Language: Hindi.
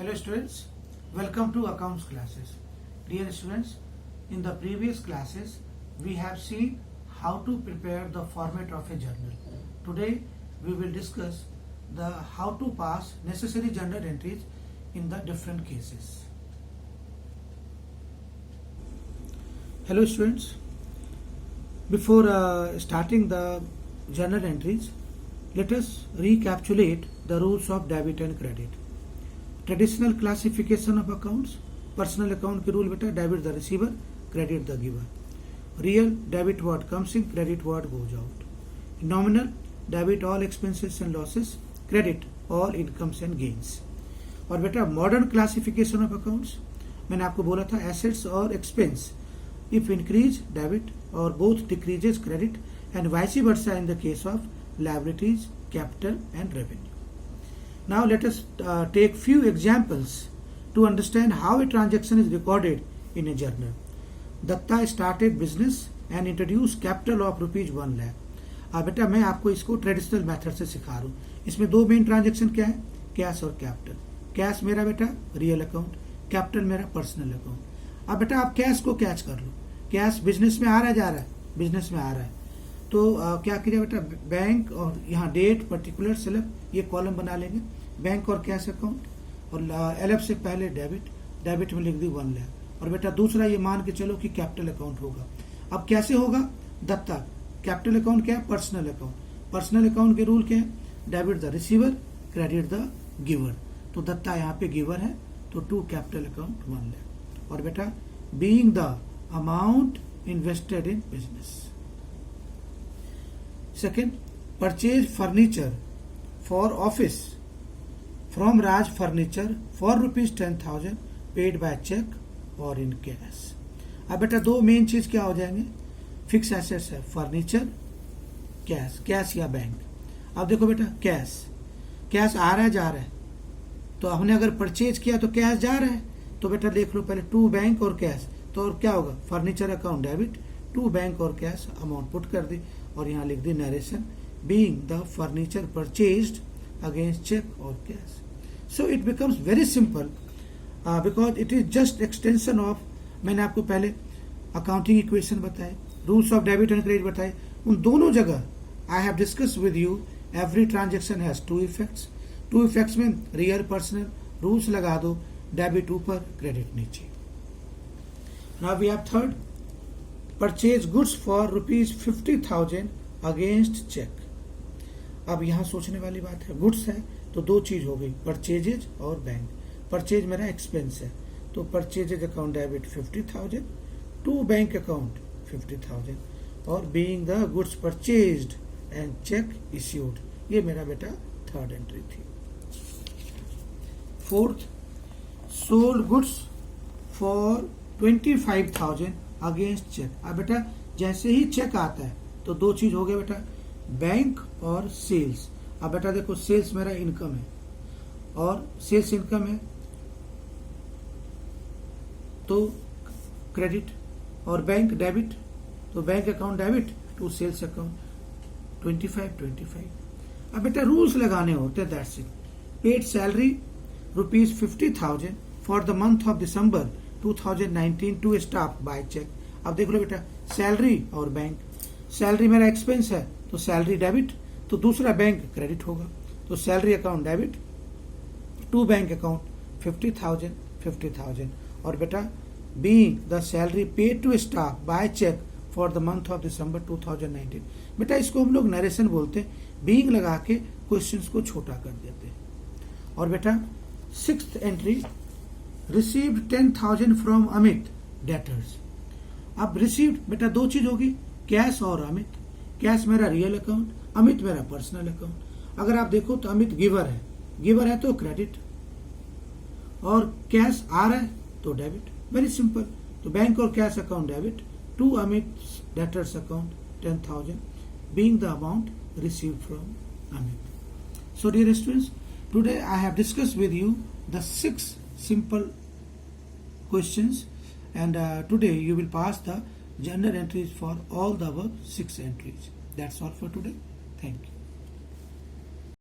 Hello students, welcome to accounts classes. Dear students, in the previous classes we have seen how to prepare the format of a journal. Today we will discuss the how to pass necessary journal entries in the different cases. Hello students, before starting the journal entries, let us recapitulate the rules of debit and credit. Traditional classification of accounts, personal account के रूल बेटा, debit the receiver, credit the giver. Real debit what comes in, credit what goes out. Nominal debit all expenses and losses, credit all incomes and gains. और बेटा मॉडर्न क्लासिफिकेशन ऑफ अकाउंट्स, मैंने आपको बोला था एसेट्स और एक्सपेंस, इफ इंक्रीज डेबिट और both decreases credit and vice versa in the case of liabilities, capital and revenue. Now let us take few examples to understand how a transaction is recorded in a journal. Datta started business and introduced capital of rupees 1 lakh. अब बेटा मैं आपको इसको ट्रेडिशनल मेथड से सिखा रहा हूँ. इसमें दो मेन ट्रांजेक्शन क्या है, कैश और कैपिटल. कैश मेरा बेटा रियल अकाउंट, कैपिटल मेरा पर्सनल अकाउंट. अब बेटा आप कैश को कैच कर लो. कैश बिजनेस में आ रहा है, जा रहा है, बिजनेस में आ रहा है, तो क्या कीजिए बेटा, बैंक और यहाँ डेट पर्टिकुलर सेलेक्ट, ये कॉलम बना लेंगे, बैंक और कैश अकाउंट, और एलएफ से पहले डेबिट, डेबिट में लिख दी 1 लाख. और बेटा दूसरा ये मान के चलो कि कैपिटल अकाउंट होगा. अब कैसे होगा, दत्ता कैपिटल अकाउंट क्या है, पर्सनल अकाउंट. पर्सनल अकाउंट के रूल क्या है, debit the receiver, credit the giver. तो दत्ता यहाँ पे गिवर है, तो टू कैपिटल अकाउंट 1 लाख. और बेटा being the amount invested in business. Second, purchase furniture for office from Raj Furniture for rupees 10,000 paid by check or in cash. अब बेटा दो मेन चीज क्या हो जाएंगे, फिक्स एसेट्स है, फर्नीचर, कैश, कैश या बैंक. अब देखो बेटा कैश, कैश आ रहा है, जा रहा है, तो हमने अगर परचेज किया तो कैश जा रहा है, तो बेटा देख लो पहले टू बैंक और कैश, तो और क्या होगा, furniture account debit, to bank और कैश अमाउंट पुट कर दी, और यहाँ लिख दी narration, being the furniture purchased against cheque और cash. So it becomes very simple because it is just extension of, मैंने आपको पहले अकाउंटिंग इक्वेशन बताए, rules of debit and credit बताए, उन दोनों जगह I have discuss with you every transaction has two effects. Two effects में रियल पर्सनल रूल्स लगा दो, डेबिट ऊपर क्रेडिट नीचे. Now we have third, purchase goods for rupees 50,000 against cheque. अब यहाँ सोचने वाली बात है, गुड्स है तो दो चीज हो गई, परचेजेज और बैंक. परचेज मेरा एक्सपेंस है, तो purchases account debit 50,000 to bank account 50,000, और being the goods purchased and cheque issued, ये मेरा बेटा थर्ड एंट्री थी. Fourth, sold goods for 25,000 against cheque. अब बेटा जैसे ही चेक आता है तो दो चीज हो गया बेटा, बैंक और सेल्स. अब बेटा देखो सेल्स मेरा इनकम है और सेल्स इनकम है तो क्रेडिट, और बैंक डेबिट, तो bank account debit to sales account 25. अब बेटा रूल्स लगाने होते हैं, that's it. Paid salary rupees 50,000 for the month of December 2019 to staff by cheque. अब देख लो बेटा सैलरी और बैंक, सैलरी मेरा एक्सपेंस है तो सैलरी डेबिट, तो दूसरा बैंक क्रेडिट होगा, तो salary account debit to bank account 50,000. और बेटा being the salary paid to staff by cheque for the month of December 2019. बेटा इसको हम लोग नरेशन बोलते हैं, बीइंग लगा के क्वेश्चंस को छोटा कर देते हैं. और बेटा sixth entry, received 10,000 from Amit debtors. अब रिसीव्ड बेटा दो चीज होगी, कैश और अमित. कैश मेरा रियल अकाउंट, अमित मेरा पर्सनल अकाउंट. अगर आप देखो तो अमित गिवर है, गिवर है तो क्रेडिट, और कैश आ रहा है तो डेबिट. Very simple. तो बैंक और cash account debit to Amit debtors account 10,000 being the amount received from Amit. So dear students, today I have discussed with you the 6 simple questions, and today you will pass the journal entries for all the above 6 entries. That's all for today. Thank you.